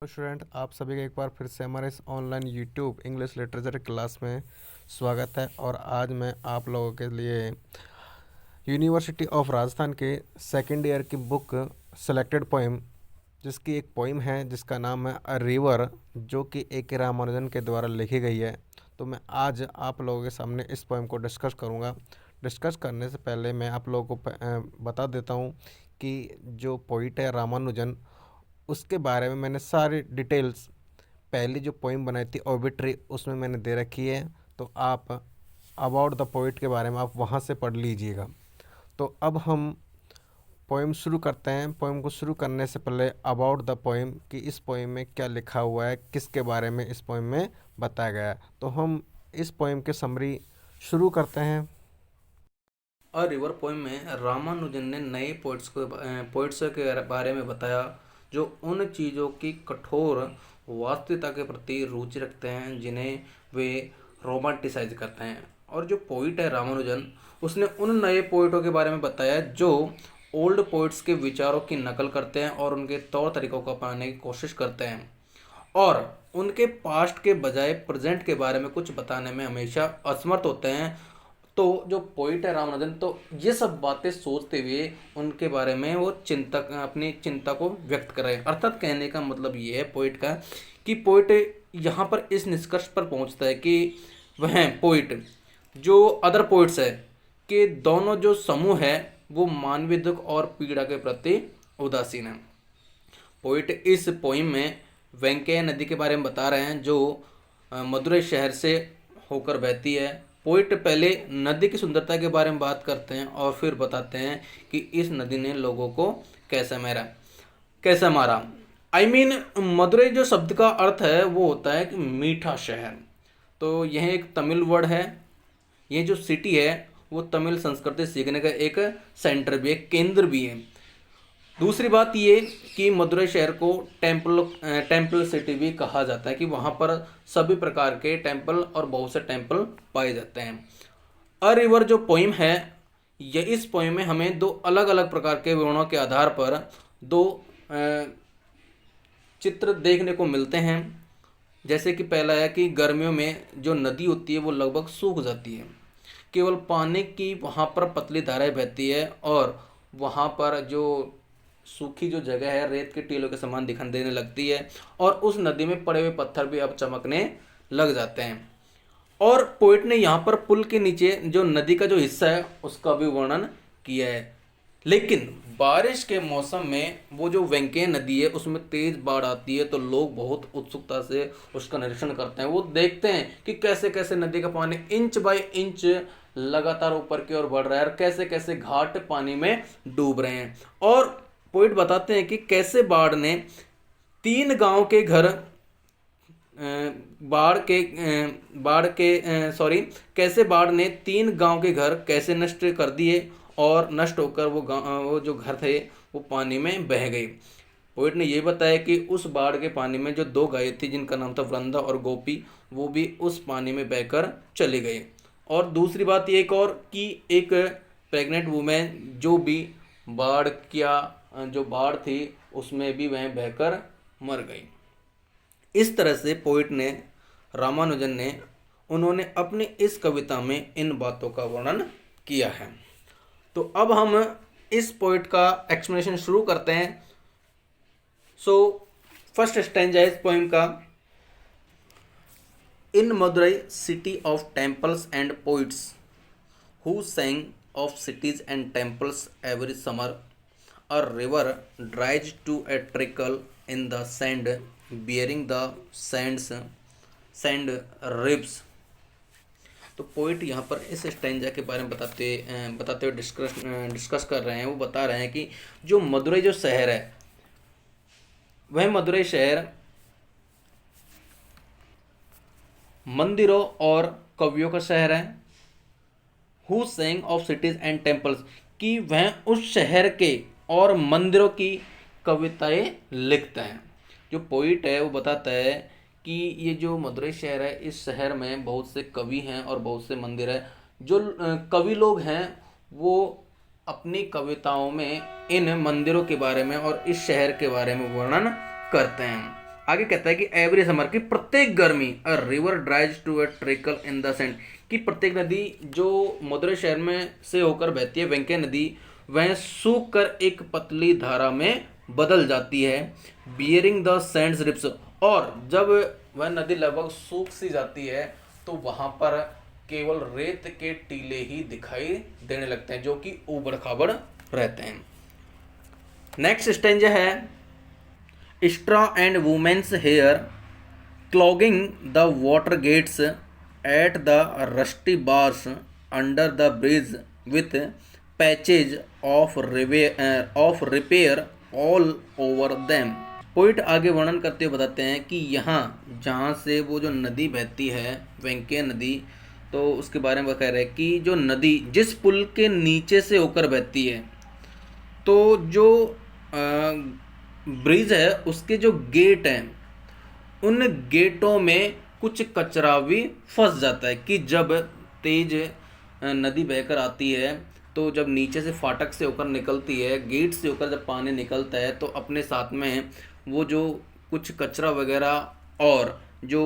Student, आप सभी का एक बार फिर से हमारे इस online YouTube English literature class में स्वागत है। और आज मैं आप लोगों के लिए यूनिवर्सिटी ऑफ राजस्थान के सेकेंड ईयर की बुक सेलेक्टेड पोइम, जिसकी एक पोइम है जिसका नाम है अ रिवर, जो कि ए के रामानुजन के द्वारा लिखी गई है। तो मैं आज आप लोगों के सामने इस पोइम को डिस्कस करूँगा। डिस्कस करने से पहले मैं आप लोगों को बता देता हूँ कि जो पोइट है रामानुजन, उसके बारे में मैंने सारी डिटेल्स पहली जो पोइम बनाई थी ऑबिट्री, उसमें मैंने दे रखी है। तो आप अबाउट द पोइट के बारे में आप वहाँ से पढ़ लीजिएगा। तो अब हम पोइम शुरू करते हैं। पोइम को शुरू करने से पहले अबाउट द पोइम कि इस पोइम में क्या लिखा हुआ है, किसके बारे में इस पोइम में बताया गया है। तो हम इस पोइम के समरी शुरू करते हैं। अ रिवर पोइम में रामानुजन ने नए पोइट्स के बारे में बताया जो उन चीज़ों की कठोर वास्तविकता के प्रति रुचि रखते हैं जिन्हें वे रोमांटिसाइज करते हैं। और जो पोइट है रामानुजन, उसने उन नए पोइटों के बारे में बताया जो ओल्ड पोइट्स के विचारों की नकल करते हैं और उनके तौर तरीकों को अपनाने की कोशिश करते हैं और उनके पास्ट के बजाय प्रेजेंट के बारे में कुछ बताने में हमेशा असमर्थ होते हैं। तो जो पोइट है रामानुजन, तो ये सब बातें सोचते हुए उनके बारे में वो चिंतक अपनी चिंता को व्यक्त कर रहे हैं। अर्थात कहने का मतलब ये है पोइट का कि पोइट यहाँ पर इस निष्कर्ष पर पहुँचता है कि वह पोइट जो अदर पोइट्स है कि दोनों जो समूह है वो मानवीय दुख और पीड़ा के प्रति उदासीन है। पोइट इस पोइम में वेंकैया नदी के बारे में बता रहे हैं जो मदुरै शहर से होकर बहती है। पोइट पहले नदी की सुंदरता के बारे में बात करते हैं और फिर बताते हैं कि इस नदी ने लोगों को कैसा मारा। मदुरै जो शब्द का अर्थ है वो होता है कि मीठा शहर। तो यह एक तमिल वर्ड है। ये जो सिटी है वो तमिल संस्कृति सीखने का एक सेंटर भी है, केंद्र भी है। दूसरी बात ये कि मदुरै शहर को टेम्पल सिटी भी कहा जाता है कि वहाँ पर सभी प्रकार के टेम्पल और बहुत से टेम्पल पाए जाते हैं। अ रिवर जो पोइम है, ये इस पोइम में हमें दो अलग अलग प्रकार के विवरणों के आधार पर दो चित्र देखने को मिलते हैं। जैसे कि पहला है कि गर्मियों में जो नदी होती है वो लगभग सूख जाती है, केवल पानी की वहाँ पर पतली धाराएं बहती है और वहाँ पर जो सूखी जो जगह है रेत के टीलों के समान दिखाई देने लगती है और उस नदी में पड़े हुए पत्थर भी अब चमकने लग जाते हैं। और पोइट ने यहाँ पर पुल के नीचे जो नदी का जो हिस्सा है उसका भी वर्णन किया है। लेकिन बारिश के मौसम में वो जो वेंकैया नदी है उसमें तेज बाढ़ आती है तो लोग बहुत उत्सुकता से उसका निरीक्षण करते हैं। वो देखते हैं कि कैसे कैसे नदी का पानी इंच बाय इंच लगातार ऊपर की ओर बढ़ रहा है और कैसे कैसे घाट पानी में डूब रहे हैं। और पोइट बताते हैं कि कैसे बाढ़ ने तीन गांव के घर बाढ़ के सॉरी कैसे बाढ़ ने तीन गांव के घर कैसे नष्ट कर दिए और नष्ट होकर वो जो घर थे वो पानी में बह गए। पोइट ने ये बताया कि उस बाढ़ के पानी में जो दो गायें थी जिनका नाम था वृंदा और गोपी, वो भी उस पानी में बहकर चली गई। और दूसरी बात एक और कि एक प्रेग्नेंट वुमेन जो भी बाढ़ थी उसमें भी वह बहकर मर गई। इस तरह से पोइट ने रामानुजन ने उन्होंने अपनी इस कविता में इन बातों का वर्णन किया है। तो अब हम इस पोइट का एक्सप्लेनेशन शुरू करते हैं। सो फर्स्ट स्टैंजा इस पोइम का, in Madurai city of temples and poets who sang of cities and temples every summer, a river dries to a trickle in the sand, bearing the sand ribs। तो poet यहाँ पर इस stanza के बारे में बताते हुए डिस्कस कर रहे हैं। वो बता रहे हैं कि जो मदुरै जो शहर है, वह मदुरै शहर मंदिरों और कवियों का शहर है। Who sang of cities and temples, कि वह उस शहर के और मंदिरों की कविताएं लिखता है। जो पोइट है वो बताता है कि ये जो मदुरै शहर है, इस शहर में बहुत से कवि हैं और बहुत से मंदिर है। जो कवि लोग हैं वो अपनी कविताओं में इन मंदिरों के बारे में और इस शहर के बारे में वर्णन करते हैं। आगे कहता है कि एवरी समर की प्रत्येक गर्मी a river dries to a trickle in the sand, कि प्रत्येक नदी जो मदुरै शहर में से होकर बहती है वेंकय नदी, वह सूख कर एक पतली धारा में बदल जाती है। बियरिंग द सैंड रिप्स, और जब वह नदी लगभग सूख सी जाती है तो वहां पर केवल रेत के टीले ही दिखाई देने लगते हैं जो कि ऊबड़ खाबड़ रहते हैं। नेक्स्ट स्टेंजा है straw and women's hair clogging the water gates at the rusty bars under the bridge with patches of repair all over them। Poet आगे वर्णन करते हुए बताते हैं कि यहाँ जहाँ से वो जो नदी बहती है वेंकय नदी, तो उसके बारे में कह रहे हैं कि जो नदी जिस पुल के नीचे से होकर बहती है, तो जो ब्रिज है उसके जो गेट हैं उन गेटों में कुछ कचरा भी फंस जाता है, कि जब तेज नदी बहकर आती है तो जब नीचे से फाटक से होकर निकलती है, गेट से होकर जब पानी निकलता है तो अपने साथ में वो जो कुछ कचरा वगैरह और जो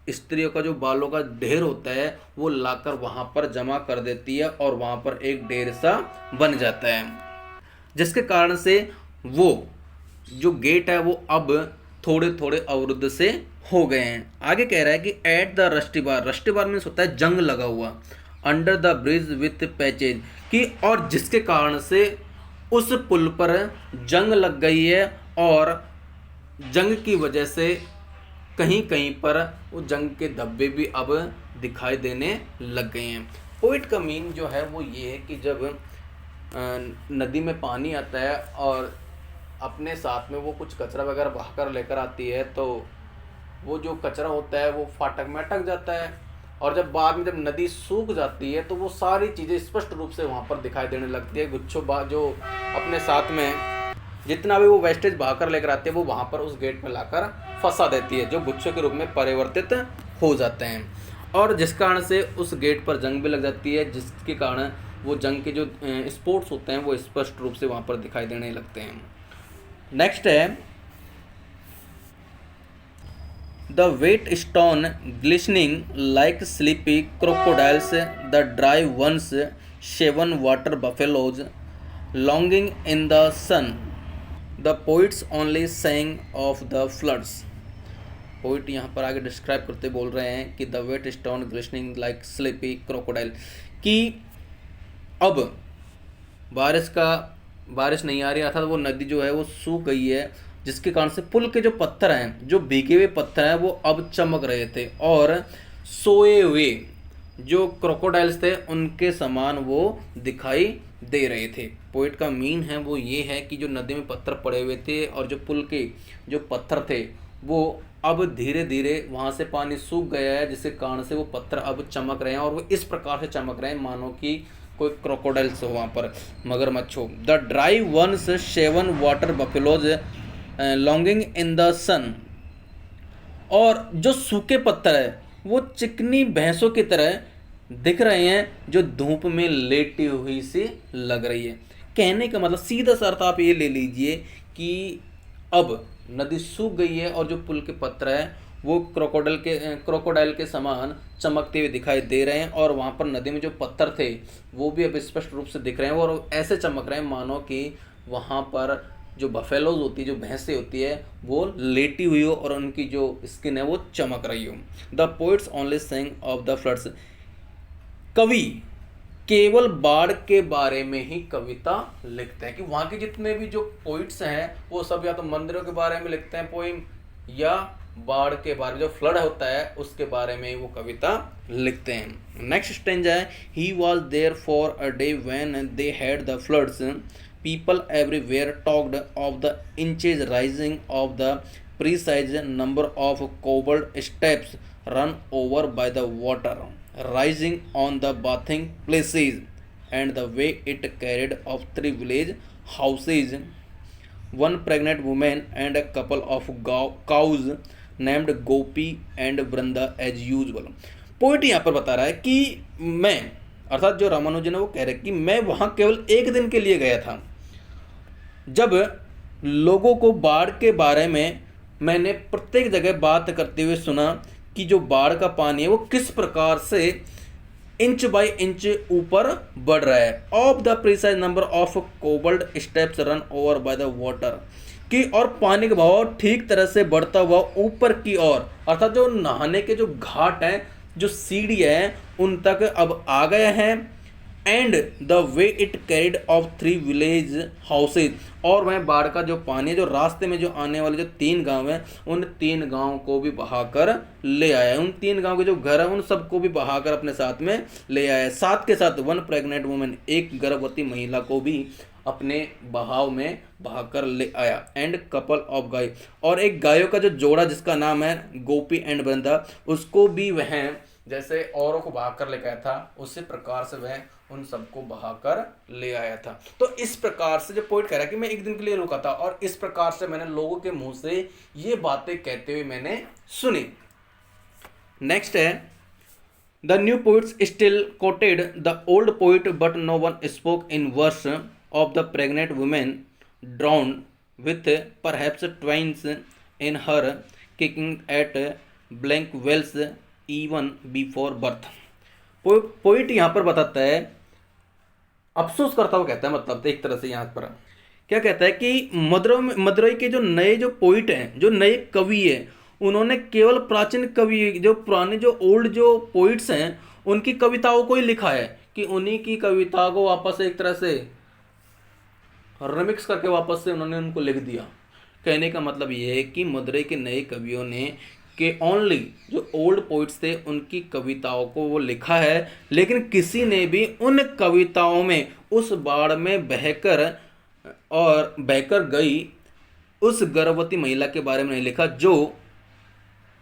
स्त्रियों का जो बालों का ढेर होता है वो लाकर वहाँ पर जमा कर देती है और वहाँ पर एक ढेर सा बन जाता है, जिसके कारण से वो जो गेट है वो अब थोड़े थोड़े अवरुद्ध से हो गए हैं। आगे कह रहा है कि at the rusty bar, rusty bar means होता है जंग लगा हुआ, under the bridge with patches, कि और जिसके कारण से उस पुल पर जंग लग गई है और जंग की वजह से कहीं कहीं पर वो जंग के धब्बे भी अब दिखाई देने लग गए हैं। पोइट का मीन जो है वो ये है कि जब नदी में पानी आता है और अपने साथ में वो कुछ कचरा वगैरह बहाकर लेकर आती है, तो वो जो कचरा होता है वो फाटक में अटक जाता है, और जब बाद में जब नदी सूख जाती है तो वो सारी चीज़ें स्पष्ट रूप से वहाँ पर दिखाई देने लगती है। गुच्छों जो अपने साथ में जितना भी वो वेस्टेज बहाकर लेकर आती है वो वहाँ पर उस गेट में लाकर फंसा देती है, जो गुच्छों के रूप में परिवर्तित हो जाते हैं, और जिस कारण से उस गेट पर जंग भी लग जाती है, जिसके कारण वो जंग के जो स्पॉट्स होते हैं वो स्पष्ट रूप से वहाँ पर दिखाई देने लगते हैं। नेक्स्ट है the wet stone glistening like sleepy crocodiles, the dry once shaven water buffaloes longing in the sun, the poets only saying of the floods. Poet यहाँ पर आगे डिस्क्राइब करते बोल रहे हैं कि the wet stone glistening like sleepy crocodile, कि अब बारिश नहीं आ रही, अर्थात वो नदी जो है वो सूख गई है, जिसके कारण से पुल के जो पत्थर हैं, जो भीगे हुए पत्थर हैं, वो अब चमक रहे थे और सोए हुए जो क्रोकोडाइल्स थे उनके समान वो दिखाई दे रहे थे। पोइट का मीन है वो ये है कि जो नदी में पत्थर पड़े हुए थे और जो पुल के जो पत्थर थे वो अब धीरे धीरे वहाँ से पानी सूख गया है, जिसके कारण से वो पत्थर अब चमक रहे हैं, और वो इस प्रकार से चमक रहे हैं मानो कि कोई क्रोकोडाइल्स हो, वहाँ पर मगरमच्छ हो। The dry once shaven water buffaloes longing in the sun, और जो सूखे पत्थर है वो चिकनी भैंसों की तरह दिख रहे हैं जो धूप में लेटी हुई सी लग रही है। कहने का मतलब सीधा सा अर्थ आप ये ले लीजिए कि अब नदी सूख गई है और जो पुल के पत्थर है वो क्रोकोडाइल के समान चमकते हुए दिखाई दे रहे हैं, और वहाँ पर नदी में जो पत्थर थे वो भी अब स्पष्ट रूप से दिख रहे हैं और ऐसे चमक रहे हैं मानो कि वहाँ पर जो बफेलोज होती है, जो भैंसें होती है, वो लेटी हुई हो और उनकी जो स्किन है वो चमक रही हो। The poets only saying of the floods, कवि केवल बाढ़ के बारे में ही कविता लिखते हैं, कि वहाँ के जितने भी जो पोइट्स हैं वो सब या तो मंदिरों के बारे में लिखते हैं पोइम, या बाढ़ के बारे में जो फ्लड होता है उसके बारे में वो कविता लिखते हैं। नेक्स्ट स्टेंजा है he was there for a day when they had the floods, people everywhere talked of the inches rising of the precise number of cobbled steps run over by the water rising on the bathing places and the way it carried off 3 village houses, 1 pregnant woman and a couple of cows named Gopi and Branda as usual। Poet यहाँ पर बता रहा है कि मैं, अर्थात जो रामानुजन है वो कह रहे हैं कि मैं वहाँ केवल एक दिन के लिए गया था, जब लोगों को बाढ़ के बारे में मैंने प्रत्येक जगह बात करते हुए सुना कि जो बाढ़ का पानी है वो किस प्रकार से इंच बाय इंच ऊपर बढ़ रहा है। Of the precise number of cobbled steps run over by the water, कि और पानी का बहाव ठीक तरह से बढ़ता हुआ ऊपर की ओर, अर्थात जो नहाने के जो घाट हैं, जो सीढ़ी है, उन तक अब आ गए हैं। And the way it carried of 3 village houses, और वह बाढ़ का जो पानी है जो रास्ते में जो आने वाले जो 3 गांव हैं, उन 3 गांव को भी बहाकर ले आया। उन 3 गांव के जो घर हैं उन सबको भी बहाकर अपने साथ में ले आया। साथ के साथ 1 प्रेग्नेंट वुमेन, एक गर्भवती महिला को भी अपने बहाव में बहाकर ले आया। एंड कपल ऑफ गाय, और एक गायों का जो जोड़ा जिसका नाम है गोपी एंड वृंदा, उसको भी वह जैसे औरों को बहाकर लेकर आया था, उसी प्रकार से वह उन सबको बहाकर ले आया था। तो इस प्रकार से जो पोइट कह रहा है कि मैं एक दिन के लिए रुका था और इस प्रकार से मैंने लोगों के मुंह से ये बातें कहते हुए मैंने सुनी। नेक्स्ट है, the new poets still quoted the old poet but no one spoke in verse of the pregnant women drowned with perhaps twins in her kicking at blank walls even before birth. Poet यहाँ पर बताता है, अफसोस करता हुआ कहता है, मतलब एक तरह से यहाँ पर क्या कहता है कि मदुरई के जो नए जो पोइट हैं, जो नए कवि हैं, उन्होंने केवल प्राचीन कवि, जो पुराने जो ओल्ड जो पोइट्स हैं, उनकी कविताओं को ही लिखा है, कि उन्हीं की कविता को वापस एक तरह से रिमिक्स करके वापस से उन्होंने उनको लिख दिया। कहने का मतलब ये है कि मदुरई के नए कवियों ने कि ओनली जो ओल्ड पोइट्स थे उनकी कविताओं को वो लिखा है, लेकिन किसी ने भी उन कविताओं में उस बाढ़ में बहकर गई उस गर्भवती महिला के बारे में नहीं लिखा, जो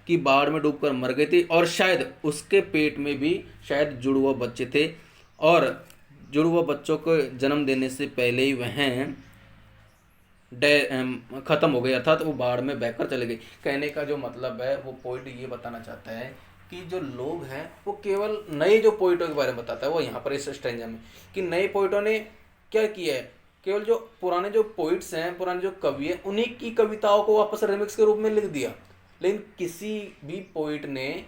कि बाढ़ में डूबकर मर गई थी, और शायद उसके पेट में भी शायद जुड़वा बच्चे थे, और जुड़वा बच्चों को जन्म देने से पहले ही वह खत्म हो गई, अर्थात वो बाढ़ में बहकर चले गई। कहने का जो मतलब है, वो पोइट ये बताना चाहता है कि जो लोग हैं वो केवल नए जो पोइटों के बारे में बताता है, वो यहाँ पर इस स्ट्रेंजर में, कि नए पोइटों ने क्या किया है, केवल जो पुराने जो पोइट्स हैं, पुराने जो कवि हैं, उन्हीं की कविताओं को वापस रिमिक्स के रूप में लिख दिया, लेकिन किसी भी पोइट ने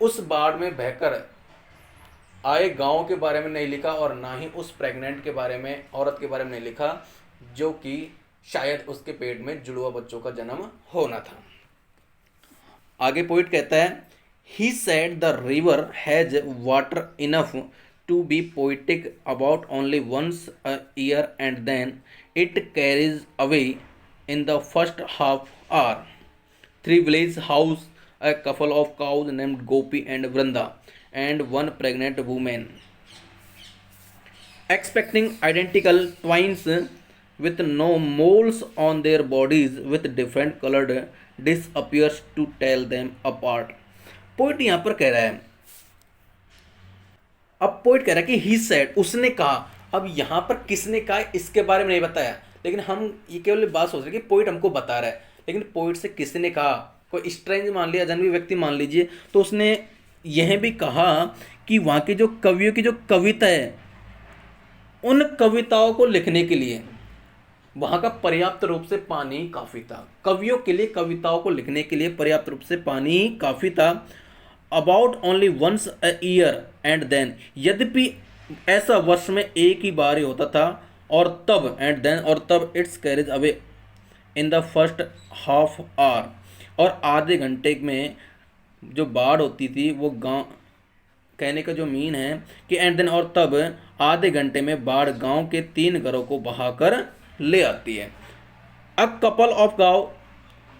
उस बाढ़ में बहकर आए गाँव के बारे में नहीं लिखा, और ना ही उस प्रेग्नेंट के बारे में, औरत के बारे में नहीं लिखा, जो कि शायद उसके पेट में जुड़वा बच्चों का जन्म होना था। आगे पोइट कहता है, he said the river has water enough to be poetic about only once a year and then it carries away in the first half hour 3 village house, a couple of cows named Gopi and Vrinda, and 1 pregnant women expecting identical twins with no moles on their bodies with different colored disappears to tell them apart। Poet यहाँ पर कह रहा है, अब poet कह रहा है कि ही सेड, उसने कहा। अब यहाँ पर किसने कहा इसके बारे में नहीं बताया, लेकिन हम ये केवल बात सोच रहे हैं कि पोइट हमको बता रहा है, लेकिन पोइट से किसने कहा, कोई स्ट्रेंज मान लिया, अजनबी व्यक्ति मान लीजिए, तो उसने यह भी कहा कि वहाँ के जो कवियों की जो कविता है, उन कविताओं को लिखने के लिए वहाँ का पर्याप्त रूप से पानी काफ़ी था। कवियों के लिए कविताओं को लिखने के लिए पर्याप्त रूप से पानी काफ़ी था। About only once a year and then, यद्यपि ऐसा वर्ष में एक ही बार ही होता था, और तब एंड देन, और तब it's carriage away in the first half our, और आधे घंटे में जो बाढ़ होती थी वो गांव, कहने का जो मीन है कि एंड देन, और तब आधे घंटे में बाढ़ गांव के 3 घरों को बहाकर ले आती है। अब कपल ऑफ गांव,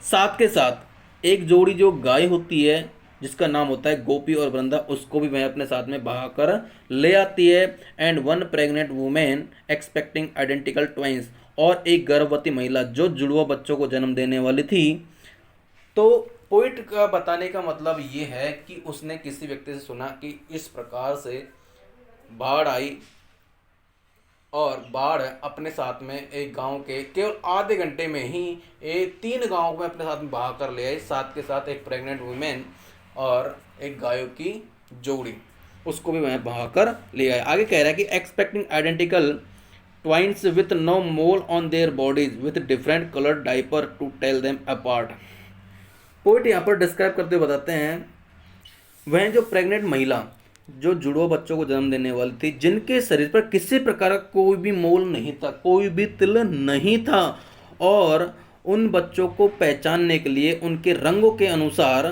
साथ के साथ एक जोड़ी जो गाय होती है जिसका नाम होता है गोपी और वृंदा, उसको भी वह अपने साथ में बहाकर ले आती है। And 1 pregnant women expecting identical ट्वाइंस, और एक गर्भवती महिला जो जुड़वा बच्चों को जन्म देने वाली थी। तो पोइट का बताने का मतलब ये है कि उसने किसी व्यक्ति से सुना कि इस प्रकार से बाढ़ आई, और बाढ़ अपने साथ में एक गांव के केवल आधे घंटे में ही 3 गांव में अपने साथ में बहा कर ले आई, साथ के साथ एक प्रेग्नेंट वुमेन और एक गायों की जोड़ी, उसको भी वह बहा कर ले आए। आगे कह रहा है कि expecting identical twins with no mole on their bodies with different colored diaper to tell them apart। Poet यहाँ पर डिस्क्राइब करते हुए बताते हैं वह जो प्रेग्नेंट महिला जो जुड़वा बच्चों को जन्म देने वाली थी, जिनके शरीर पर किसी प्रकार का कोई भी मोल नहीं था, कोई भी तिल नहीं था, और उन बच्चों को पहचानने के लिए उनके रंगों के अनुसार,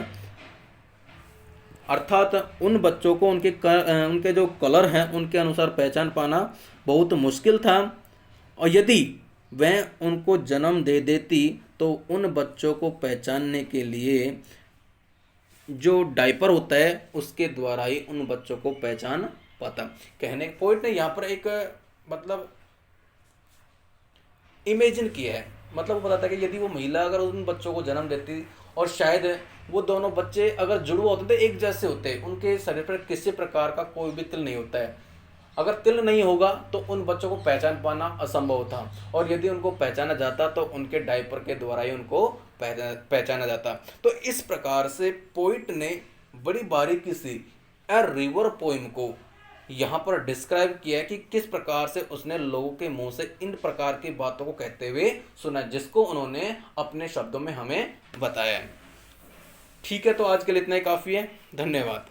अर्थात उन बच्चों को उनके जो कलर हैं उनके अनुसार पहचान पाना बहुत मुश्किल था। और यदि वह उनको जन्म दे देती तो उन बच्चों को पहचानने के लिए जो डायपर होता है उसके द्वारा ही उन बच्चों को पहचान पाता। कहने पोइट ने यहाँ पर एक मतलब इमेजिन किया है, मतलब वो बताता है कि यदि वो महिला अगर उन बच्चों को जन्म देती और शायद वो दोनों बच्चे अगर जुड़वा होते थे, एक जैसे होते, उनके शरीर पर किसी प्रकार का कोई भी तिल नहीं होता है, अगर तिल नहीं होगा तो उन बच्चों को पहचान पाना असंभव था, और यदि उनको पहचाना जाता तो उनके डायपर के द्वारा ही उनको पहचाना जाता। तो इस प्रकार से पोइट ने बड़ी बारीकी से ए रिवर पोइम को यहाँ पर डिस्क्राइब किया है कि किस प्रकार से उसने लोगों के मुंह से इन प्रकार की बातों को कहते हुए सुना, जिसको उन्होंने अपने शब्दों में हमें बताया है। ठीक है, तो आज के लिए इतना ही काफ़ी है। धन्यवाद।